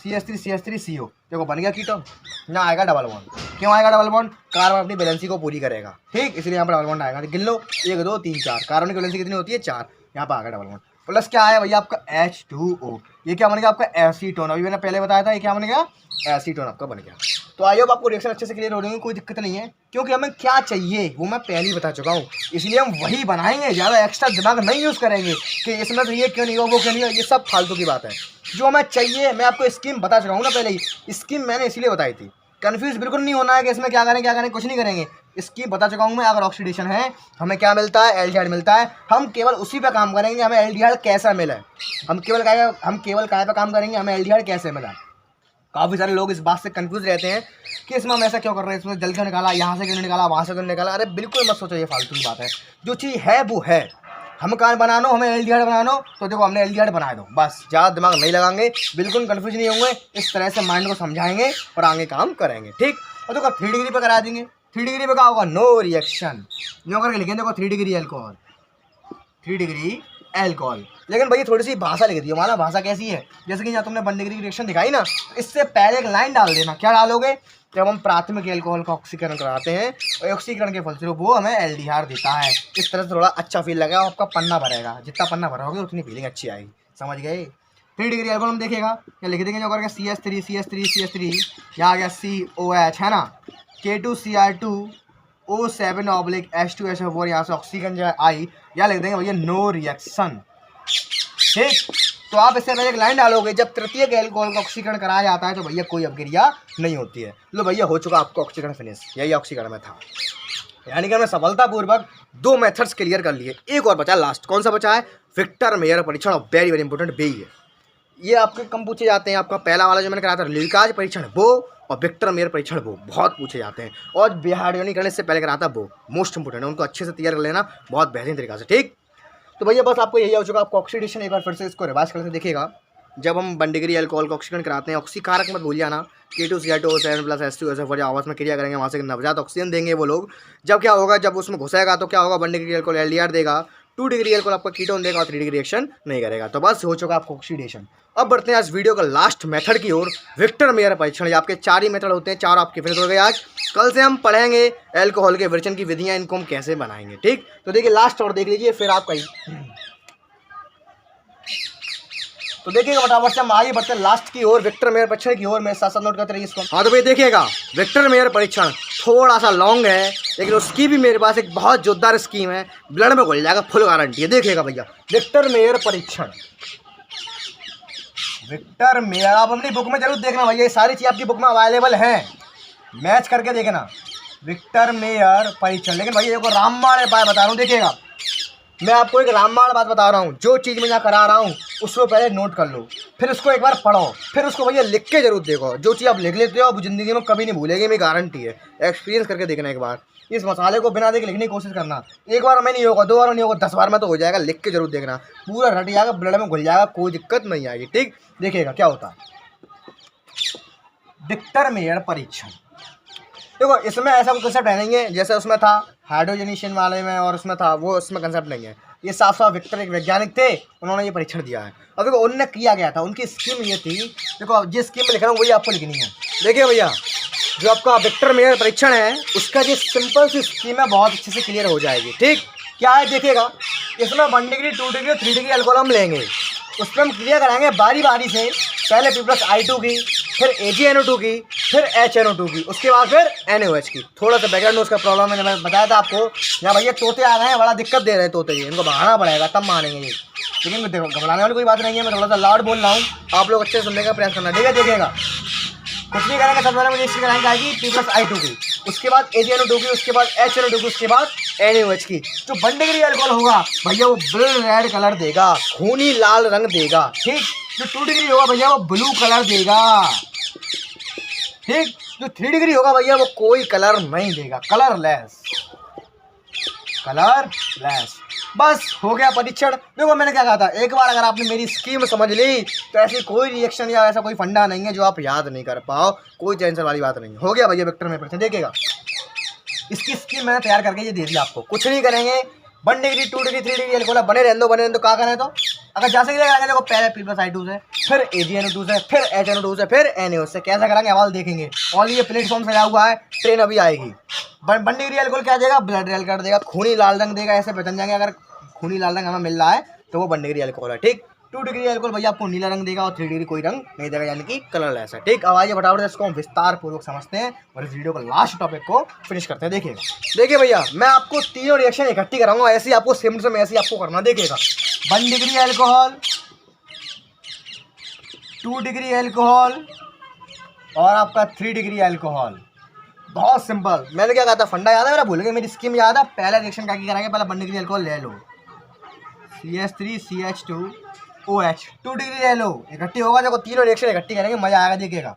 CH3CO। देखो बन गया कीटोन। यहाँ आएगा डबल बॉन्ड। क्यों आएगा डबल बॉन्ड? कार्बन अपनी बैलेंसी को पूरी करेगा, ठीक, इसलिए यहाँ पर डबल बॉन्ड आएगा। गिन लो, 1 2 3 4, कार्बन की बैलेंसी कितनी होती है? 4। यहाँ पर आ गया डबल बॉन्ड। प्लस क्या आया भैया? आपका H2O। ये क्या बन गया? आपका एसीटोन। अभी मैंने पहले बताया था, ये क्या बन गया? एसीटोन आपका बन गया। तो आई होप आपको रिएक्शन अच्छे से क्लियर हो रही है, कोई दिक्कत नहीं है। क्योंकि हमें क्या चाहिए वो मैं पहले ही बता चुका हूँ, इसलिए हम वही बनाएंगे। ज़्यादा एक्स्ट्रा दिमाग नहीं यूज़ करेंगे कि इसमें तो ये क्यों नहीं हो, वो क्यों नहीं हो, ये सब फालतू की बात है। जो हमें चाहिए मैं आपको स्कीम बता चुका हूँ ना पहले ही। स्कीम मैंने इसलिए बताई थी, कन्फ्यूज बिल्कुल नहीं होना है कि इसमें क्या करें, कुछ नहीं करेंगे। इसकी बता चुका हूँ मैं। अगर ऑक्सीडेशन है हमें क्या मिलता है? एल्डिहाइड मिलता है। हम केवल उसी पे काम करेंगे, हमें एल्डिहाइड कैसा मिला है। हम केवल काय पे काम करेंगे, हमें एल्डिहाइड कैसे मिला। काफ़ी सारे लोग इस बात से कंफ्यूज रहते हैं कि इसमें हम ऐसा क्यों कर रहे हैं, इसमें जल क्यों निकाला, यहाँ से क्यों निकाला, वहाँ से क्यों निकाला। अरे बिल्कुल मत सोचो, ये फालतू की बात है। जो चीज़ है वो है। हम कहाँ बनानो, हमें एल्डिहाइड बनानो, तो देखो हमने एल्डिहाइड बना दो, बस। ज़्यादा दिमाग नहीं लगाएंगे, बिल्कुल कन्फ्यूज नहीं होंगे। इस तरह से माइंड को समझाएंगे और आगे काम करेंगे, ठीक। और देखो 3 डिग्री पे करा देंगे। 3 डिग्री पे क्या होगा? No reaction. नो करके लिखेंगे, देखो 3 डिग्री एल्कोहल, 3 डिग्री एल्कोहल। लेकिन भैया थोड़ी सी भाषा लिख दी हो। माना भाषा कैसी है? जैसे कि यहाँ तुमने 1 डिग्री की रिएक्शन दिखाई ना, इससे पहले एक लाइन डाल देना। क्या डालोगे? जब हम प्राथमिक एल्कोहल का ऑक्सीकरण कराते हैं और ऑक्सीकरण के फलस्वरूप वो हमें एल्डिहाइड देता है। इस तरह से थोड़ा अच्छा फील लगेगा, आपका पन्ना भरेगा। जितना पन्ना भरोगे उतनी फीलिंग अच्छी आएगी, समझ गए। 3 डिग्री एल्कोहल हम देखेगा, क्या लिख देंगे? जो करके CH3 यहाँ आ गया COH है ना, K2Cr2O7 ऑब्लिक H2SO4, यहाँ से ऑक्सीजन जो आई, या लिख देंगे भैया नो रिएक्शन, ठीक। तो आप इससे पहले एक लाइन डालोगे, जब तृतीयक एल्कोहल का ऑक्सीकरण कराया जाता है तो भैया कोई अपक्रिया नहीं होती है। लो भैया हो चुका आपका ऑक्सीकरण फिनिश, यही ऑक्सीकरण में था। यानी कि हमने सफलतापूर्वक 2 मेथड्स क्लियर कर लिए। एक और बचा लास्ट, कौन सा बचा है? विक्टर मेयर परीक्षण, वेरी वेरी इंपॉर्टेंट, बेई है। ये आपके कम पूछे जाते हैं। आपका पहला वाला जो मैंने कराया था ल्यूकाज परीक्षण वो, और विक्टर मेयर परीक्षण वो बहुत पूछे जाते हैं। और बिहार करने से पहले कराता वो मोस्ट इंपोर्टेंट है, उनको अच्छे से तैयार कर लेना बहुत बेहतरीन तरीके से। ठीक, तो भैया बस आपको यही हो चुका। आपको ऑक्सीडेशन एक बार फिर से इसको रिवाइज करके देखिएगा। जब हम 1 डिग्री अल्कोहल का ऑक्सीकरण कराते हैं, ऑक्सीकारक मत भूल जाना, K2CH2 7+H2SO4 आपस में क्रिया करेंगे, वहाँ से नवजात ऑक्सीजन देंगे वो लोग। जब क्या होगा, जब उसमें घुसेगा तो क्या होगा, 1 डिग्री अल्कोहल एल्डिहाइड देगा, 2 डिग्री अल्कोहल आपका कीटोन देगा और 3 डिग्री रिएक्शन नहीं करेगा। तो बस हो चुका आपको ऑक्सीडेशन। अब बढ़ते हैं आज वीडियो का लास्ट मेथड की ओर, विक्टर मेयर परीक्षण। ये आपके 4 ही मेथड होते हैं, 4 आपके फिनिश हो गए आज। कल से हम पढ़ेंगे एल्कोहल के विरेचन की विधियाँ, इनको हम कैसे बनाएंगे। ठीक, तो देखिए लास्ट और देख लीजिए, फिर आपका तो देखिएगा फटाफट से हम आगे बढ़ते हैं लास्ट की ओर, विक्टर मेयर परीक्षण की ओर। मैं साथ साथ नोट करते रहिए इसको। हाँ तो भाई देखिएगा, विक्टर मेयर परीक्षण थोड़ा सा लॉन्ग है, लेकिन उसकी भी मेरे पास एक बहुत जोरदार स्कीम है, ब्लड में घुल जाएगा, फुल गारंटी है। देखिएगा भैया, विक्टर मेयर परीक्षण, विक्टर मेयर आप अपनी बुक में जरूर देखना भैया, ये सारी चीज़ आपकी बुक में अवेलेबल है, मैच करके देखना। विक्टर मेयर परीक्षण, लेकिन भैया देखो रामबाण बात बता रहा हूँ। देखिएगा मैं आपको एक रामबाण बात बता रहा हूँ, जो चीज़ मैं यहाँ करा रहा हूँ उसको पहले नोट कर लो, फिर उसको एक बार पढ़ो, फिर उसको भैया लिख के जरूर देखो। जो चीज़ आप लिख लेते हो वो ज़िंदगी में कभी नहीं भूलेंगे, मेरी गारंटी है। एक्सपीरियंस करके देखना एक बार, इस मसाले को बिना देखे लिखने की कोशिश करना। एक बार में नहीं होगा, 2 बार में नहीं होगा, 10 बार में तो हो जाएगा। लिख के जरूर देखना, पूरा रट जाएगा, ब्लड में घुल जाएगा, कोई दिक्कत नहीं आएगी। ठीक, देखिएगा क्या होता है विक्टर मेयर परीक्षण। देखो इसमें ऐसा कोई कंसेप्ट है नहीं है जैसे उसमें था हाइड्रोजनेशन वाले में, और उसमें था वो, उसमें कंसेप्ट नहीं है। ये साफ साफ विक्टर एक वैज्ञानिक थे, उन्होंने ये परीक्षण दिया है। अब देखो उन्होंने किया गया था, उनकी स्कीम ये थी, देखो जिस स्कीम में लिख रहा हूँ वही आपको लिखनी है। देखिए भैया, जो आपका विक्टर मेयर परीक्षण है उसका जो सिंपल सी स्कीम है बहुत अच्छे से क्लियर हो जाएगी। ठीक, क्या है देखिएगा, इसमें 1 डिग्री 2 डिग्री 3 डिग्री अल्कोहल हम लेंगे, उस पर हम क्रिया कराएंगे बारी बारी से। पहले P+I2 की, फिर AgNO2 की, फिर HNO2 की, उसके बाद फिर NaOH की। थोड़ा सा बैकग्राउंड नोइज़ का प्रॉब्लम है, मैं बताया था आपको। यहाँ भैया तोते आ गए हैं, बड़ा दिक्कत दे रहे हैं तोते, ये इनको भगाना पड़ेगा तब मानेंगे ये। लेकिन देखो घबराने वाली कोई बात नहीं है, मैं थोड़ा सा लाउड बोल रहा हूँ, आप लोग अच्छे से सुनने का प्रयास करना। ठीक है, देखिएगा कुछ नहीं करेंगे, सबसे पहले मुझे इसकी कराएंगे आएगी P+I2 की, उसके बाद AgNO2 की, उसके बाद HNO2 की, उसके बाद NaOH की। जो 1 डिग्री अल्कोहल होगा भैया वो ब्लड रेड कलर देगा, खूनी लाल रंग देगा। ठीक, जो 2 डिग्री होगा भैया वो ब्लू कलर देगा। ठीक, जो 3 डिग्री होगा भैया वो कोई कलर नहीं देगा, कलरलेस, कलरलेस। बस हो गया परीक्षण। देखो मैंने क्या कहा था, एक बार अगर आपने मेरी स्कीम समझ ली तो ऐसी कोई रिएक्शन या ऐसा कोई फंडा नहीं है जो आप याद नहीं कर पाओ, कोई टेंशन वाली बात नहीं है। हो गया भैया विक्टर मेयर परीक्षण। देखिएगा इसकी स्कीम मैंने तैयार करके ये दे दी आपको, कुछ नहीं करेंगे। 1 डिग्री 2 डिग्री 3 डिग्री अल्कोहल बने रहने दो क्या करें, तो अगर जैसे करेंगे देखो पहले P+I2 से, फिर AgNO2 से, फिर HNO2 से, फिर NaOH से, कैसा करेंगे हवाल देखेंगे। और ये प्लेटफॉर्म सजा हुआ है, ट्रेन अभी आएगी। 1 डिग्री अल्कोहल क्या देगा, ब्लड रेड कलर देगा, खूनी लाल रंग देगा, ऐसे पहचान जाएंगे अगर खूनी लाल रंग हमें मिल रहा है तो वो 1 डिग्री अल्कोहल है। ठीक, 2 डिग्री अल्कोहल भैया आपको नीला रंग देगा और 3 डिग्री कोई रंग नहीं देगा, यानी कि कलरलेस है। ठीक, अब आइए फटाफट इसको हम विस्तार पूर्वक समझते हैं और इस वीडियो का लास्ट टॉपिक को फिनिश करते हैं। देखिए भैया मैं आपको तीनों रिएक्शन इकट्ठी कराऊंगा, ऐसे ही आपको सेम टू ऐसे ही आपको करना। देखिएगा 1 डिग्री अल्कोहल, 2 डिग्री अल्कोहल और आपका 3 डिग्री अल्कोहल। बहुत सिंपल। मैंने क्या कहा था, फंडा याद है मेरा, भूल गए, मेरी स्कीम याद है। पहला रिएक्शन क्या कराएंगे, पहले 1 डिग्री अल्कोहल ले लो, CH3CH2OH, 2 डिग्री ले लो, इकट्ठी होगा। देखो तीनों रिएक्शन इकट्ठी करेंगे, मजा आएगा। देखिएगा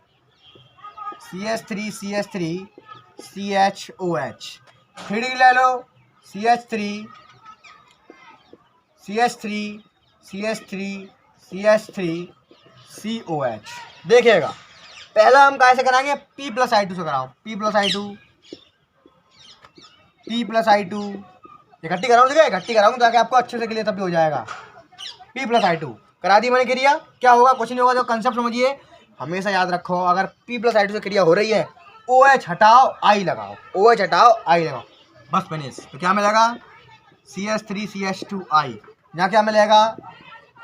CH3CH3CHOH, 3 डिग्री ले लो, CH3CH3CH3CH3COH। देखिएगा पहला हम कैसे कराएंगे, P+I2 से कराओ, P+I2 इकट्ठी कराऊँ। देखिए इकट्ठी कराऊँ ताकि आपको अच्छे से क्लियर तभी हो जाएगा। P+I2 करा दी मैंने क्रिया, क्या होगा, कुछ नहीं होगा। जो कंसेप्ट समझिए, हमेशा याद रखो, अगर P+I2 से क्रिया हो रही है, OH हटाओ I लगाओ, OH हटाओ I लगाओ, बस फिनिश। तो क्या मिलेगा, CH3CH2I, यहाँ क्या मिलेगा,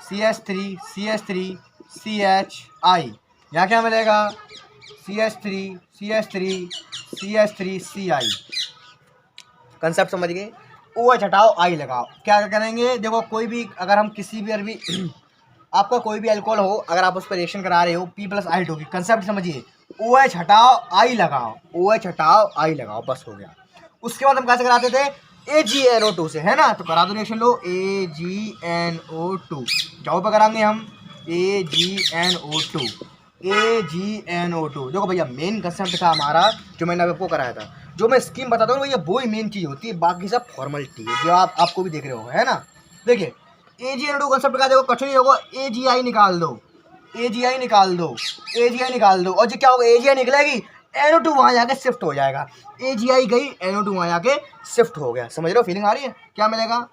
CH3CH3CHI, यहाँ क्या मिलेगा, CH3CH3CH3CI। कंसेप्ट समझ गए। OH हटाओ I लगाओ, क्या करेंगे, देखो कोई भी अगर हम किसी भी अरबी आपका कोई भी अल्कोहल हो, अगर आप उस पर रिएक्शन करा रहे हो P+I2 की, कंसेप्ट समझिए, OH हटाओ I लगाओ, OH हटाओ I लगाओ, बस हो गया। उसके बाद हम कैसे कराते थे, AgNO2 से, है ना, तो करा दो रिएक्शन लो, AgNO2 जाओ पे कराएंगे हम, AgNO2, AgNO2। देखो भैया मेन कंसेप्ट था हमारा जो मैंने आपको कराया था, जो मैं स्कीम बताता हूँ भैया वही मेन चीज़ होती है, बाकी सब फॉर्मेलिटी है जो आपको भी देख रहे हो, है ना। देखिए AgNO2 कंसेप्ट का देखो कुछ नहीं होगा, AgI निकाल दो, AgI निकाल दो, AgI निकाल दो, और जो क्या होगा AgI निकलेगी, NO2 वहाँ जाके शिफ्ट हो जाएगा, AgI गई NO2 वहाँ जाके शिफ्ट हो गया। समझ रहे हो, फीलिंग आ रही है। क्या मिलेगा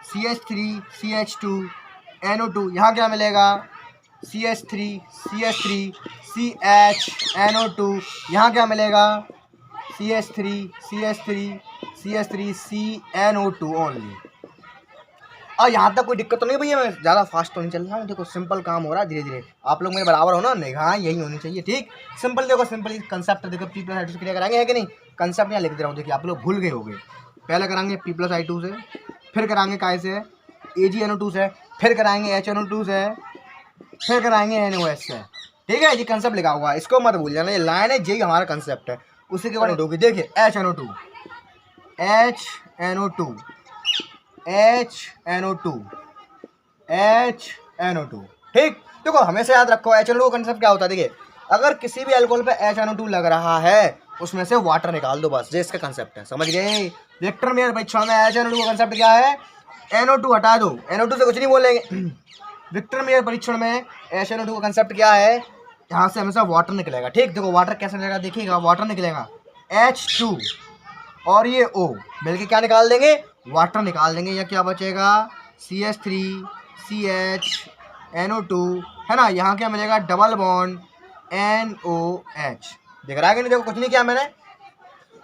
CH3 CH2 NO2, यहाँ क्या मिलेगा CH3 CH3 CH NO2, यहाँ क्या मिलेगा CH3 CH3 CH3 CNO2 only. और यहाँ तक कोई दिक्कत तो नहीं भैया, मैं ज़्यादा फास्ट तो नहीं चल रहा हूँ, देखो सिंपल काम हो रहा है धीरे धीरे, आप लोग मेरे बराबर हो ना, निगाह यही होनी चाहिए, ठीक। सिंपल देखो, सिंपल कंसेप्ट देखो, P+I2 से क्रिया कराएंगे है कि नहीं, कंसेप्ट यहाँ लिख दे रहा हूँ, देखिए आप लोग भूल गए होंगे। पहले कराएंगे P+I2 से, फिर कराएंगे काय से AgNO2 से, फिर कराएंगे HNO2 से, फिर कराएंगे NOH से, ठीक है। ये कंसेप्ट लिखा हुआ है, इसको मत भूल जाना, ये लाइन है, यही हमारा कंसेप्ट है। उसी के बाद होगी, देखिए HNO2 HNO2 HNO2 HNO2, ठीक। देखो हमेशा याद रखो HNO2 का कंसेप्ट क्या होता है। देखिए अगर किसी भी अल्कोहल पे HNO2 लग रहा है उसमें से वाटर निकाल दो, बस ये इसका कंसेप्ट है, समझ गए। विक्टर मेयर परीक्षण में HNO2 का कंसेप्ट क्या है, NO2 हटा दो, NO2 से कुछ नहीं बोलेंगे। विक्टर मेयर परीक्षण में HNO2 का कंसेप्ट क्या है, यहाँ से हमेशा वाटर निकलेगा, ठीक। देखो वाटर कैसे निकलेगा, देखिएगा वाटर निकलेगा H2 और ये O मिलके क्या निकाल देंगे, वाटर निकाल देंगे। या क्या बचेगा CH3 CH NO2, है ना। यहाँ क्या मिलेगा, डबल बॉन्ड NOH। दिख रहा है कि नहीं, देखो कुछ नहीं किया मैंने,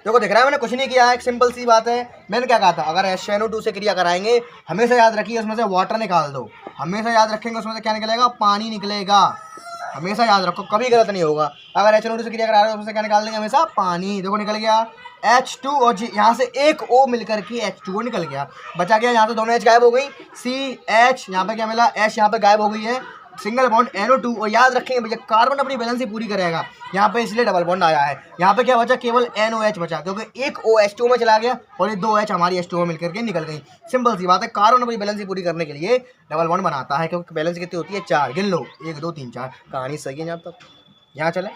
देखो दिख रहा है मैंने कुछ नहीं किया है, एक सिंपल सी बात है। मैंने क्या कहा था, अगर HNO2 से क्रिया कराएंगे हमेशा याद रखिए उसमें से वाटर निकाल दो, हमेशा याद रखेंगे उसमें से क्या निकलेगा, पानी निकलेगा, हमेशा याद रखो, कभी गलत नहीं होगा। अगर HNO2 से क्रिया करा रहे हो उसमें से क्या निकाल देंगे, हमेशा पानी। देखो निकल गया H2 और यहाँ से एक O मिलकर के H2O निकल गया, बचा गया यहाँ से दोनों H गायब हो गई, CH यहाँ पे क्या मिला, H यहाँ पे गायब हो गई है, सिंगल बॉन्ड NO2। और याद रखेंगे भैया कार्बन अपनी बैलेंस ही पूरी करेगा यहाँ पे, इसलिए डबल बॉन्ड आया है। यहाँ पे क्या बचा, केवल NOH बचा, क्योंकि एक O H2O में चला गया और ये दो H हमारी H2O मिलकर के निकल गई। सिंपल सी बात है, कार्बन अपनी बैलेंस ही पूरी करने के लिए डबल बॉन्ड बनाता है, क्योंकि बैलेंस कितनी होती है, 4, गिन लो 1 2 3 4। कहानी सही है यहाँ तक, यहाँ चले,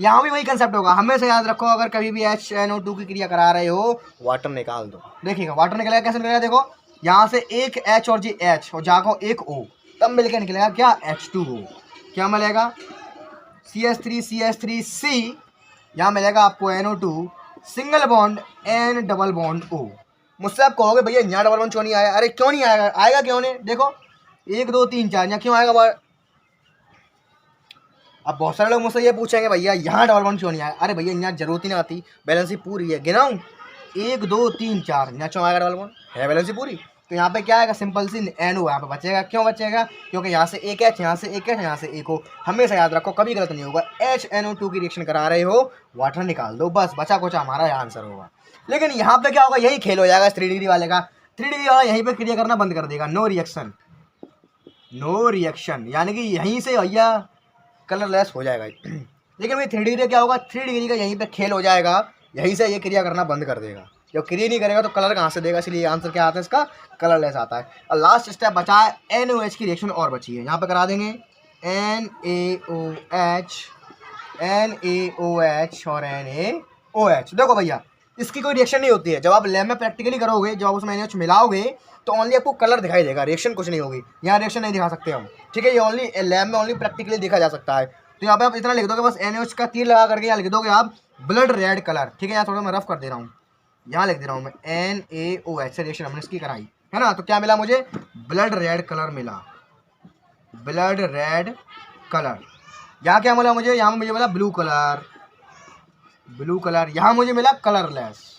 यहाँ भी वही कंसेप्ट होगा, हमेशा याद रखो अगर कभी भी HNO2 की क्रिया करा रहे हो वाटर निकाल दो। देखिएगा वाटर निकलेगा, कैसे निकलेगा, देखो यहाँ से एक H और जी H और जाको एक O, तब मिलकर निकलेगा क्या, H2O। क्या मिलेगा CH3 CH3 C, यहाँ मिलेगा आपको NO2, single bond N double bond O। मुझसे आप कहोगे भैया यहाँ डबल बॉन्ड क्यों नहीं आया, अरे क्यों नहीं आएगा, आएगा क्यों नहीं, देखो 1 2 3 4 यहाँ क्यों आएगा। अब बहुत सारे लोग मुझसे ये पूछेंगे भैया यहाँ डबल बॉन्ड क्यों नहीं आया, अरे भैया यहाँ जरूरत ही नहीं आती, बैलेंस ही पूरी है। गिनाऊँ 1 2 3 4, यहाँ क्यों आएगा डबल बॉन्ड, है बैलेंस ही पूरी, तो यहाँ पे क्या आएगा, सिंपल सी NO यहाँ पे बचेगा। क्यों बचेगा, क्योंकि यहाँ से एक H, यहाँ से एक H, यहाँ से एक O। हमेशा याद रखो कभी गलत नहीं होगा, HNO2 की रिएक्शन करा रहे हो वाटर निकाल दो, बस बचा कुछ हमारा यहाँ आंसर होगा। लेकिन यहाँ पे क्या होगा, यही खेल हो जाएगा 3 डिग्री वाले का, 3 डिग्री वाला यहीं पर क्रिया करना बंद कर देगा, नो रिएक्शन, नो रिएक्शन, यानी कि यहीं से भैया कलरलेस हो जाएगा। लेकिन भाई 3 डिग्री क्या होगा, 3 डिग्री का यहीं पे खेल हो जाएगा, यहीं से ये क्रिया करना बंद कर देगा। जब क्रिया नहीं करेगा तो कलर कहाँ से देगा, इसलिए आंसर क्या आता है इसका, कलरलेस आता है। और लास्ट स्टेप बचा है NOH की रिएक्शन और बची है, यहाँ पे करा देंगे NaOH NaOH और NaOH। देखो भैया इसकी कोई रिएक्शन नहीं होती है, जब आप लैब में प्रैक्टिकली करोगे, जब आप उसमें NaOH मिलाओगे तो ओनली आपको कलर दिखाई देगा, रिएक्शन कुछ नहीं होगी, यहाँ रिएक्शन नहीं दिखा सकते हम, ठीक है। ये ओनली लैब में ओनली प्रैक्टिकली देखा जा सकता है। तो यहाँ पे आप इतना लिख दोगे, बस NaOH का तीर लगा करके यहाँ लिख दोगे आप ब्लड रेड कलर, ठीक है। यहाँ थोड़ा मैं रफ कर दे रहा हूँ, यहाँ लिख दे रहा हूँ मैं NaOH से रिएक्शन हमने इसकी कराई है ना, तो क्या मिला मुझे, ब्लड रेड कलर मिला, ब्लड रेड कलर। यहाँ क्या मिला मुझे, यहाँ मुझे मिला ब्लू कलर, ब्लू कलर, यहाँ मुझे मिला कलरलेस।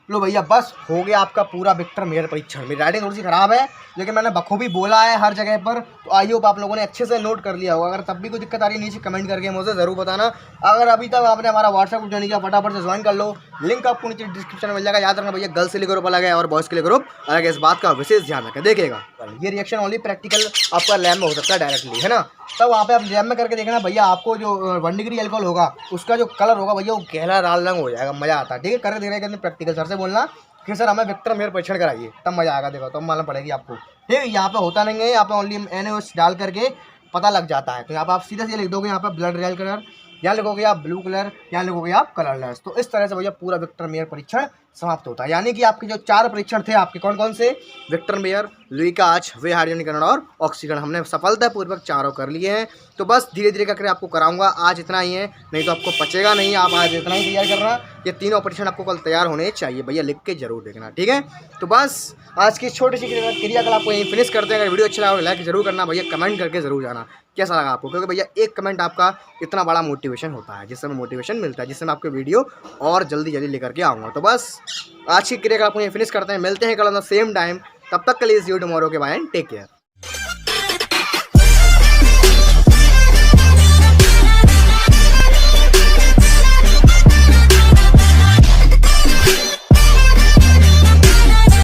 लो भैया बस हो गया आपका पूरा विक्टर मेयर परीक्षण। मेरी राइटिंग थोड़ी सी खराब है लेकिन मैंने बखूबी बोला है हर जगह पर, तो आई होप आप लोगों ने अच्छे से नोट कर लिया होगा। अगर तब भी कोई दिक्कत आ रही है नीचे कमेंट करके मुझे ज़रूर बताना। अगर अभी तक आपने हमारा व्हाट्सएप ग्रुप ज्वाइन किया फटाफट से ज्वाइन कर लो, लिंक आपको नीचे डिस्क्रिप्शन में मिल जाएगा। याद रखना भैया गर्ल्स के लिए ग्रुप अलग है और बॉयज़ के लिए ग्रुप अलग है, इस बात का विशेष ध्यान रखें। देखिएगा ये रिएक्शन ओनली प्रैक्टिकल आपका लैब में हो सकता है डायरेक्टली, है ना, तब वहाँ पे आप लैब में करके देखना भैया, आपको जो 1 डिग्री अल्कोहल होगा उसका जो कलर होगा भैया वो गहरा लाल रंग हो जाएगा, मज़ा आता है, ठीक है। करके देखना प्रैक्टिकल सर से बोलना कि सर हमें वेक्टर मेयर परीक्षण कराइए, तब मज़ा आएगा। देखो तो मालूम पड़ेगी आपको। ठीक, यहाँ पे होता नहीं है, यहाँ पे ओनली NaOH डाल करके पता लग जाता है। तो यहाँ पर आप सीधे सीधे लिख दोगे यहाँ पर ब्लड रेड कलर, यहाँ लिखोगे आप ब्लू कलर, यहाँ लिखोगे आप कलरलेस। तो इस तरह से भैया पूरा वेक्टर मेयर परीक्षण समाप्त होता है। यानी कि आपके जो 4 परीक्षण थे आपके कौन कौन से, वेक्टर मेयर, लुई का आंच, वे हाइड्रोजनीकरण और ऑक्सीकरण, हमने सफलतापूर्वक चारों कर लिए हैं। तो बस धीरे धीरे करके आपको कराऊंगा, आज इतना ही है, नहीं तो आपको पचेगा नहीं। आप आज इतना ही तैयार करना, ये तीनों परीक्षण आपको कल तैयार होने चाहिए भैया, लिख के जरूर देखना, ठीक है। तो बस आज की छोटी सी क्रियाकलाप आपको यहीं फिनिश करते हैं। अगर वीडियो अच्छा लगा तो लाइक जरूर करना भैया, कमेंट करके जरूर जाना कैसा लगा आपको, क्योंकि भैया एक कमेंट आपका इतना बड़ा मोटिवेशन होता है, जिससे हमें मोटिवेशन मिलता है, जिससे मैं आपके वीडियो और जल्दी जल्दी लेकर के आऊँगा। तो बस आज की क्रियाकलाप आपको यहीं फिनिश करते हैं, मिलते हैं कल सेम टाइम, तब तक के लिए सी यू टुमारो के बाय एंड टेक केयर।